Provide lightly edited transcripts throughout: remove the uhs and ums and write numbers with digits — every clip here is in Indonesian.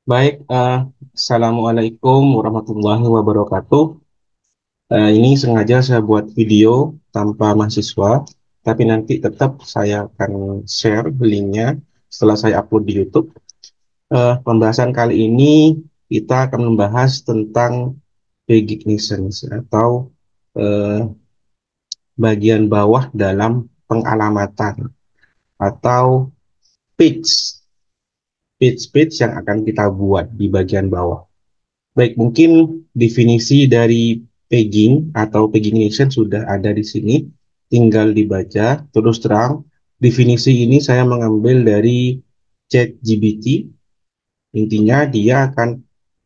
Baik, Assalamualaikum warahmatullahi wabarakatuh. Ini sengaja saya buat video tanpa mahasiswa, tapi nanti tetap saya akan share linknya setelah saya upload di YouTube. Pembahasan kali ini kita akan membahas tentang recognitions atau eh, bagian bawah dalam pengalamatan atau page, page yang akan kita buat di bagian bawah. Baik, mungkin definisi dari pegging atau paggination sudah ada di sini, tinggal dibaca. Terus terang, definisi ini saya mengambil dari ChatGPT. Intinya dia akan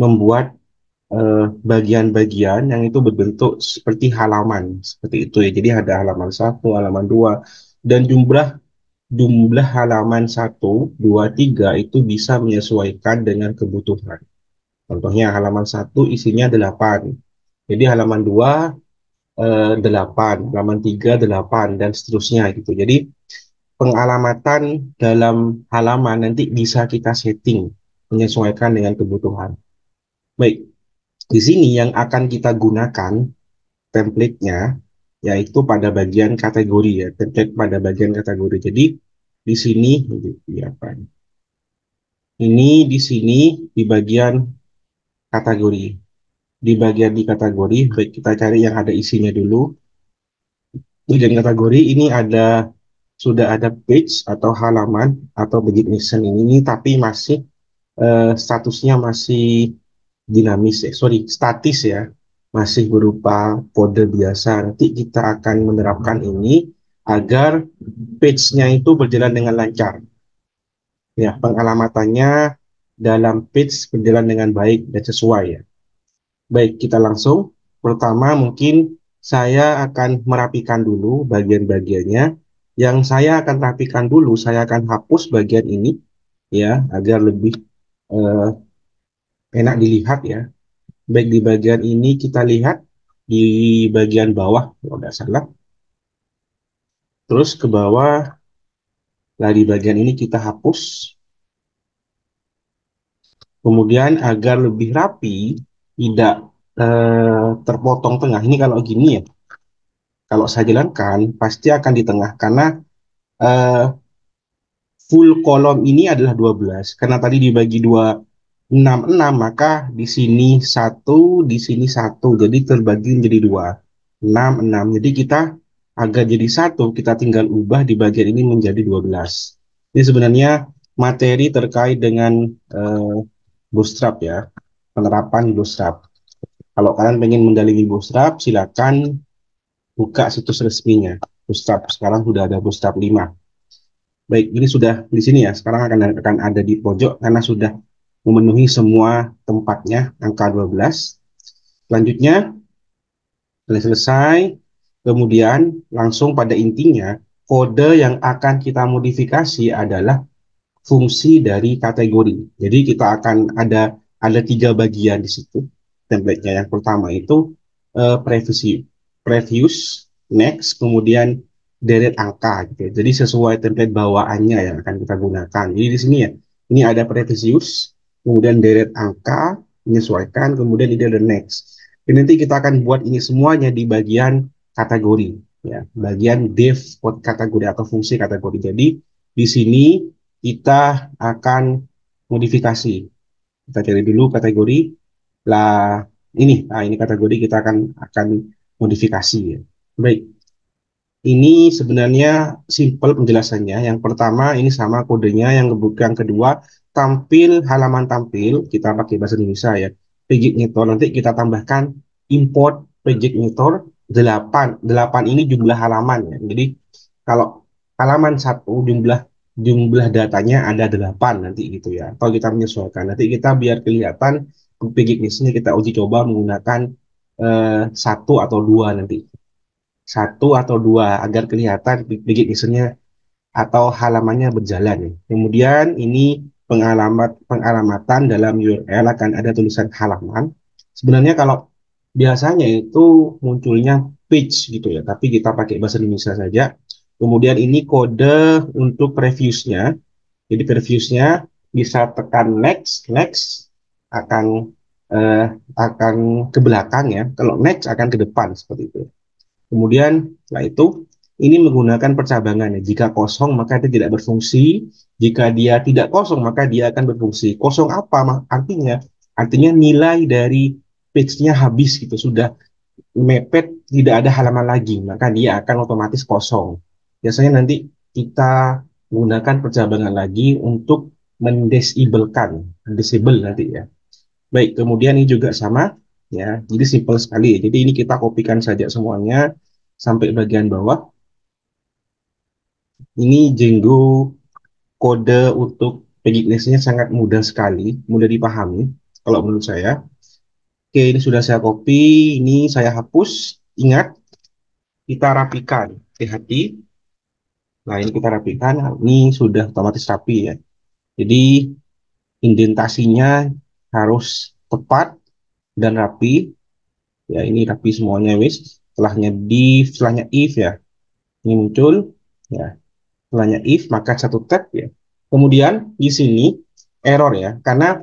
membuat bagian-bagian yang itu berbentuk seperti halaman, seperti itu ya. Jadi ada halaman satu, halaman dua, dan jumlah jumlah halaman satu, dua, tiga itu bisa menyesuaikan dengan kebutuhan. Contohnya halaman satu isinya 8. Jadi halaman 2 8, halaman 3 8 dan seterusnya gitu. Jadi pengalamatan dalam halaman nanti bisa kita setting menyesuaikan dengan kebutuhan. Baik, di sini yang akan kita gunakan template-nya yaitu pada bagian kategori ya, template pada bagian kategori. Jadi di sini ya apa? Ini di sini di bagian kategori. Di bagian di kategori, baik kita cari yang ada isinya dulu. Bagian kategori ini sudah ada page atau halaman atau beginition ini tapi masih statusnya masih dinamis ya, sorry statis ya, masih berupa kode biasa. Nanti kita akan menerapkan ini agar page-nya itu berjalan dengan lancar. Ya, pengalamatannya dalam page berjalan dengan baik dan sesuai ya. Baik, kita langsung. Pertama, mungkin saya akan merapikan dulu bagian-bagiannya. Yang saya akan rapikan dulu, saya akan hapus bagian ini ya, agar lebih eh, enak dilihat ya. Baik di bagian ini kita lihat di bagian bawah, kalau tidak salah. Terus ke bawah, lah di bagian ini kita hapus. Kemudian agar lebih rapi, tidak terpotong tengah. Ini kalau gini ya, kalau saya jalankan pasti akan di tengah karena eh, full kolom ini adalah 12. Karena tadi dibagi 2 6 6 maka di sini satu, di sini satu. Jadi terbagi menjadi 2 6 6. Jadi kita agar jadi satu, kita tinggal ubah di bagian ini menjadi 12. Ini sebenarnya materi terkait dengan eh, Bootstrap ya, penerapan Bootstrap. Kalau kalian pengen mendalami Bootstrap, silakan buka situs resminya. Bootstrap sekarang sudah ada Bootstrap 5. Baik, ini sudah di sini ya. Sekarang akan ada di pojok karena sudah memenuhi semua tempatnya angka 12. Selanjutnya, setelah selesai, kemudian langsung pada intinya, kode yang akan kita modifikasi adalah fungsi dari kategori. Jadi kita akan ada tiga bagian di situ template-nya. Yang pertama itu previous, next, kemudian deret angka gitu ya. Jadi sesuai template bawaannya yang akan kita gunakan. Jadi di sini ya, ini ada previous, kemudian deret angka, menyesuaikan, kemudian ini ada next. Dan nanti kita akan buat ini semuanya di bagian kategori ya, bagian div kategori atau fungsi kategori. Jadi di sini kita akan modifikasi. Kita cari dulu kategori lah, ini kategori kita akan modifikasi ya. Baik, ini sebenarnya simple penjelasannya. Yang pertama ini sama kodenya, yang kedua halaman tampil kita pakai bahasa Indonesia ya. Paginator nanti kita tambahkan import paginator 8. 8 ini jumlah halaman ya. Jadi kalau halaman satu jumlah jumlah datanya ada 8 nanti gitu ya. Atau kita menyesuaikan. Nanti kita biar kelihatan pagination kita uji coba menggunakan satu atau dua nanti, satu atau dua agar kelihatan navigasinya atau halamannya berjalan. Kemudian ini pengalamatan dalam URL akan ada tulisan halaman. Sebenarnya kalau biasanya itu munculnya page gitu ya, tapi kita pakai bahasa Indonesia saja. Kemudian ini kode untuk previewsnya. Jadi previewsnya bisa tekan next, next akan eh, akan ke belakang ya. Kalau next akan ke depan seperti itu. Kemudian setelah itu ini menggunakan percabangan ya. Jika kosong maka dia tidak berfungsi. Jika dia tidak kosong maka dia akan berfungsi. Kosong apa artinya? Artinya nilai dari page-nya habis gitu, sudah mepet, tidak ada halaman lagi, maka dia akan otomatis kosong. Biasanya nanti kita menggunakan percabangan lagi untuk mendisablekan, disable nanti ya. Baik, kemudian ini juga sama ya. Jadi simple sekali. Jadi ini kita kopikan saja semuanya sampai bagian bawah. Ini Django kode untuk Peggy-nya sangat mudah sekali, mudah dipahami kalau menurut saya. Oke, ini sudah saya copy, ini saya hapus. Ingat, kita rapikan. Hati-hati. Nah, ini kita rapikan. Ini sudah otomatis rapi ya. Jadi indentasinya harus tepat dan rapi. Ya, ini rapi semuanya wis. Setelahnya div, setelahnya if ya. Ini muncul ya. Setelahnya if maka satu tab ya. Kemudian di sini error ya, karena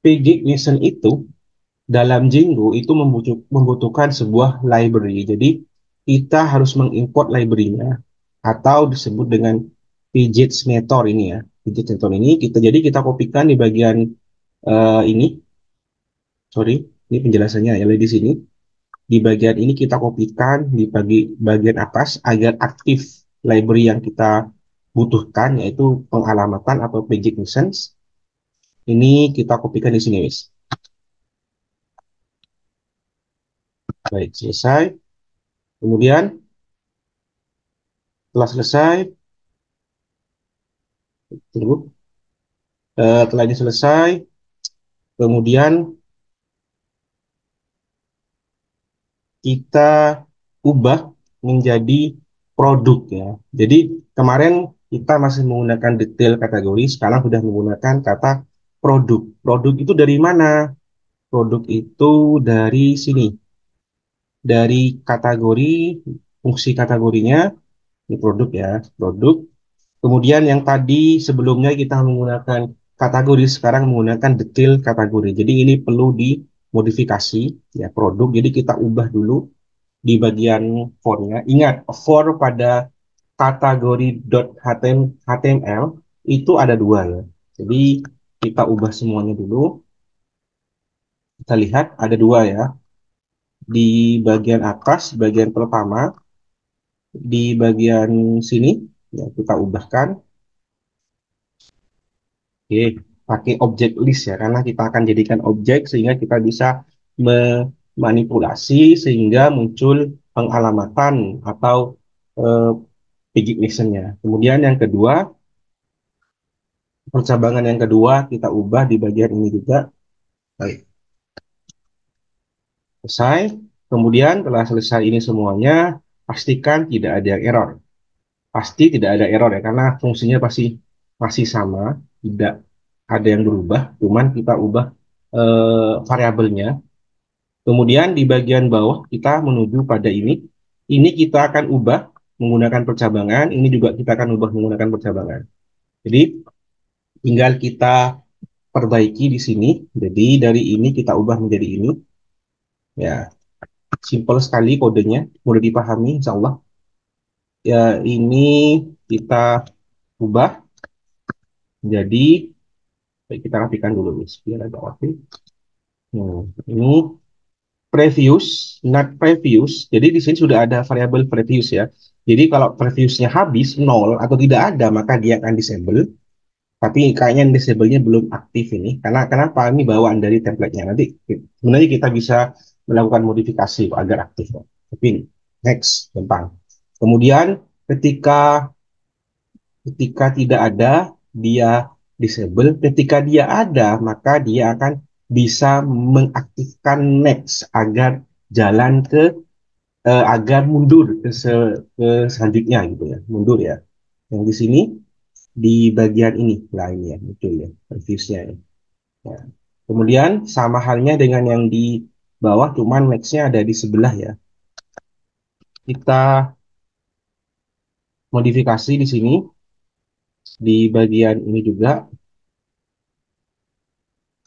pgignition itu dalam Django itu membutuhkan sebuah library. Jadi kita harus mengimport library-nya atau disebut dengan pgmeter ini ya. Pgmeter ini kita kopikan di bagian ini. Sorry, ini penjelasannya ya di sini. Di bagian ini kita kopikan di bagian atas agar aktif library yang kita butuhkan yaitu pengalamatan atau pgignition. Ini kita kopikan di sini, guys. Baik, selesai. Kemudian setelah selesai, tunggu. Setelah ini selesai, kemudian kita ubah menjadi produk ya. Jadi kemarin kita masih menggunakan detail kategori, sekarang sudah menggunakan kata produk. Produk itu dari mana? Produk itu dari sini, dari kategori, fungsi kategorinya, ini produk ya, produk. Kemudian yang tadi sebelumnya kita menggunakan kategori, sekarang menggunakan detail kategori. Jadi ini perlu dimodifikasi ya produk. Jadi kita ubah dulu di bagian fontnya. Ingat, for pada kategori.html itu ada dua ya. Jadi kita ubah semuanya dulu. Kita lihat ada dua ya. Di bagian atas, bagian pertama, di bagian sini ya kita ubahkan. Oke, pakai objek list ya, karena kita akan jadikan objek sehingga kita bisa memanipulasi sehingga muncul pengalamatan atau eh, pigment-nya. Kemudian yang kedua, percabangan yang kedua kita ubah di bagian ini juga. Baik, selesai. Kemudian setelah selesai ini semuanya, pastikan tidak ada yang error. Pasti tidak ada error ya, karena fungsinya pasti masih sama, tidak ada yang berubah, cuman kita ubah variabelnya. Kemudian di bagian bawah kita menuju pada ini. Ini kita akan ubah menggunakan percabangan, ini juga kita akan ubah menggunakan percabangan. Jadi tinggal kita perbaiki di sini. Jadi dari ini kita ubah menjadi ini. Ya, simple sekali kodenya, mudah dipahami insya Allah. Ya, ini kita ubah jadi, baik, kita rapikan dulu nih, biar agak rapi. Ini previous, not previous. Jadi di sini sudah ada variabel previous ya. Jadi kalau previousnya habis nol atau tidak ada maka dia akan disable. Tapi kayaknya disable-nya belum aktif ini. Karena kenapa? Ini bawaan dari template-nya. Nanti sebenarnya kita bisa melakukan modifikasi agar aktif. Tapi next, gampang. Kemudian ketika ketika tidak ada, dia disable. Ketika dia ada, maka dia akan bisa mengaktifkan next agar jalan agar mundur ke selanjutnya gitu ya, mundur ya. Yang di sini di bagian ini lah ini ya, betul ya, previewsnya ya. Ya. Kemudian sama halnya dengan yang di bawah, cuman nextnya ada di sebelah ya. Kita modifikasi di sini di bagian ini juga.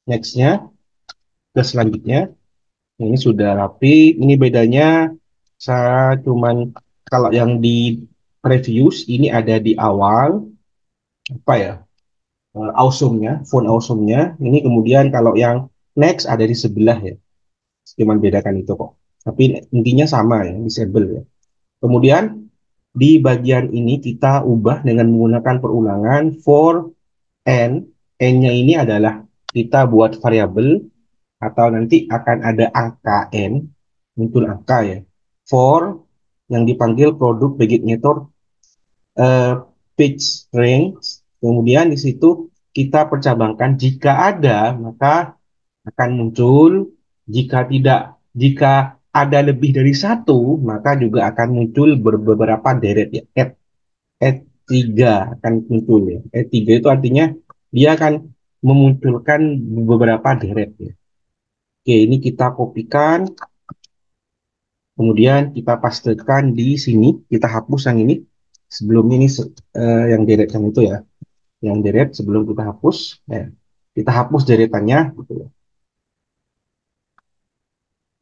Nextnya ke selanjutnya. Ini sudah rapi. Ini bedanya saya cuman kalau yang di previous ini ada di awal apa ya, awesome-nya, font awesome-nya. Ini kemudian kalau yang next ada di sebelah ya. Cuman bedakan itu kok. Tapi intinya sama ya, disable ya. Kemudian di bagian ini kita ubah dengan menggunakan perulangan for n. N-nya ini adalah kita buat variabel atau nanti akan ada angka n, muncul angka ya. For yang dipanggil produk begitnator page range. Kemudian di situ kita percabangkan jika ada maka akan muncul, jika tidak, jika ada lebih dari satu maka juga akan muncul beberapa deret ya. Add 3 akan muncul ya. Add 3 itu artinya dia akan memunculkan beberapa deret ya. Oke, ini kita kopikan, kemudian kita pastekan di sini, kita hapus yang ini. Sebelumnya ini yang deret yang itu ya, yang deret sebelum kita hapus, ya. Kita hapus deretannya. Gitu ya.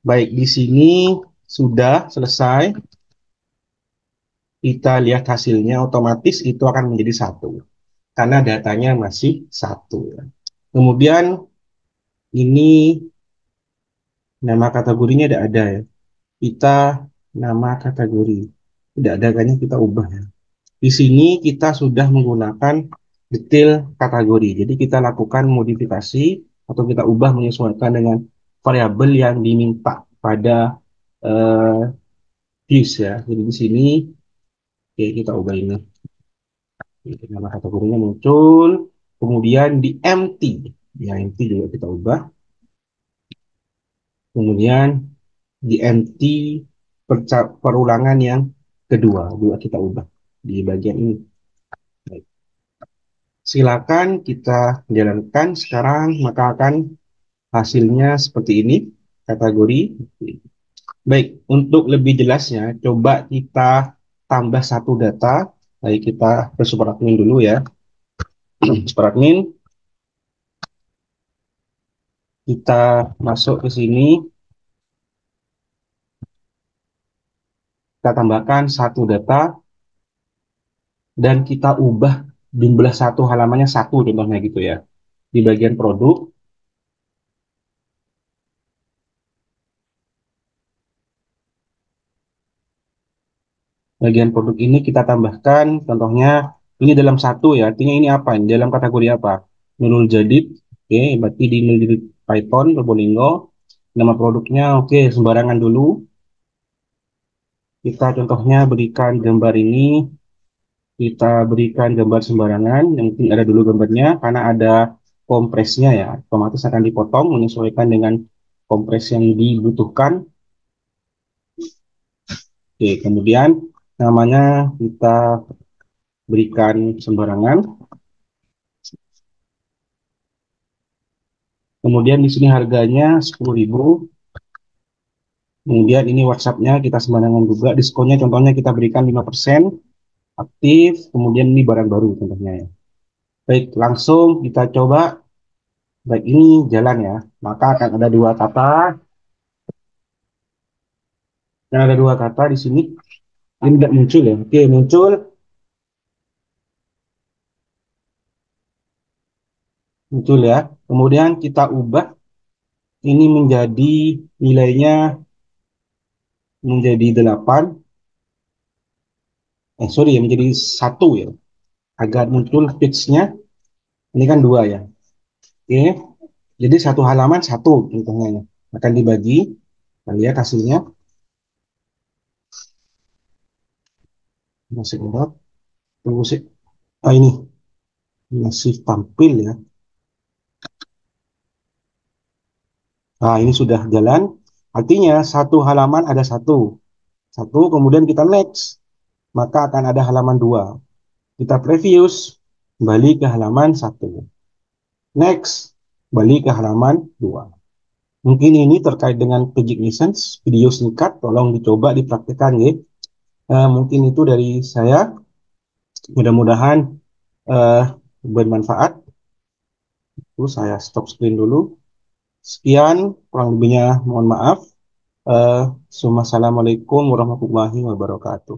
Baik, di sini sudah selesai. Kita lihat hasilnya, otomatis itu akan menjadi satu, karena datanya masih satu. Ya. Kemudian ini nama kategorinya ada ya. Kita nama kategori tidak ada, kayaknya kita ubah ya. Di sini kita sudah menggunakan detail kategori. Jadi kita lakukan modifikasi atau kita ubah menyesuaikan dengan variabel yang diminta pada uh, views ya. Jadi di sini oke, kita ubah ini. Jadi, nama kategorinya muncul. Kemudian di empty. Ya, empty juga kita ubah. Kemudian di empty perulangan yang kedua juga kita ubah di bagian ini. Baik. Silakan kita jalankan sekarang, maka akan hasilnya seperti ini kategori. Baik, untuk lebih jelasnya coba kita tambah satu data. Baik, kita ke super admin dulu ya. Super admin, kita masuk ke sini, kita tambahkan satu data dan kita ubah jumlah satu halamannya satu contohnya gitu ya. Di bagian produk, bagian produk ini kita tambahkan contohnya ini dalam satu ya, artinya ini apa, ini dalam kategori apa, Nurul Jadid. Oke, berarti di Nurul Jadid Python Probolinggo. Nama produknya oke, sembarangan dulu, kita contohnya berikan gambar ini, kita berikan gambar sembarangan yang penting ada dulu gambarnya karena ada kompresnya ya, otomatis akan dipotong menyesuaikan dengan kompres yang dibutuhkan. Oke, kemudian namanya kita berikan sembarangan. Kemudian di sini harganya 10.000. Kemudian ini WhatsApp-nya kita sembarangan juga. Diskonnya contohnya kita berikan 5% aktif. Kemudian ini barang baru contohnya ya. Baik, langsung kita coba. Baik, ini jalan ya. Maka akan ada dua kata. Yang ada dua kata di sini. Ini tidak muncul ya. Oke, muncul. Muncul ya. Kemudian kita ubah. Ini menjadi nilainya menjadi 8. Sorry ya, menjadi 1 ya. Agar muncul pitch-nya. Ini kan 2 ya. Oke. Jadi satu halaman satu contohnya ya. Akan dibagi. Kita lihat hasilnya. Masih enggak. Tunggu sih. Ah, ini masih tampil ya. Nah, ini sudah jalan. Artinya satu halaman ada satu. Satu, kemudian kita next. Maka akan ada halaman 2. Kita previous. Kembali ke halaman 1. Next. Balik ke halaman 2. Mungkin ini terkait dengan Magic License. Video singkat. Tolong dicoba dipraktikkan ya. Mungkin itu dari saya. Mudah-mudahan bermanfaat. Terus saya stop screen dulu. Sekian, kurang lebihnya mohon maaf. Eh, Assalamualaikum warahmatullahi wabarakatuh.